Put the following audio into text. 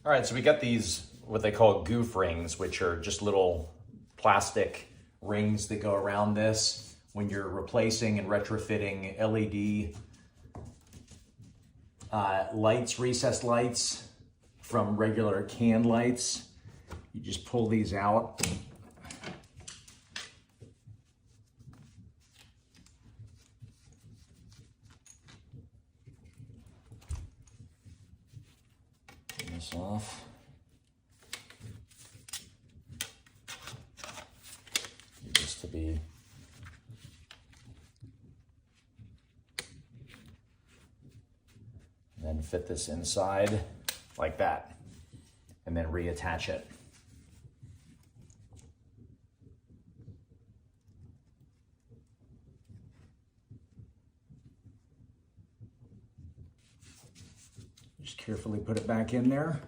All right, so we got these, what they call goof rings, which are just little plastic rings that go around this when you're replacing and retrofitting LED lights, recessed lights from regular can lights. You just pull these out. Take this off. Just to be and then fit this inside like that, and then reattach it. Just carefully put it back in there.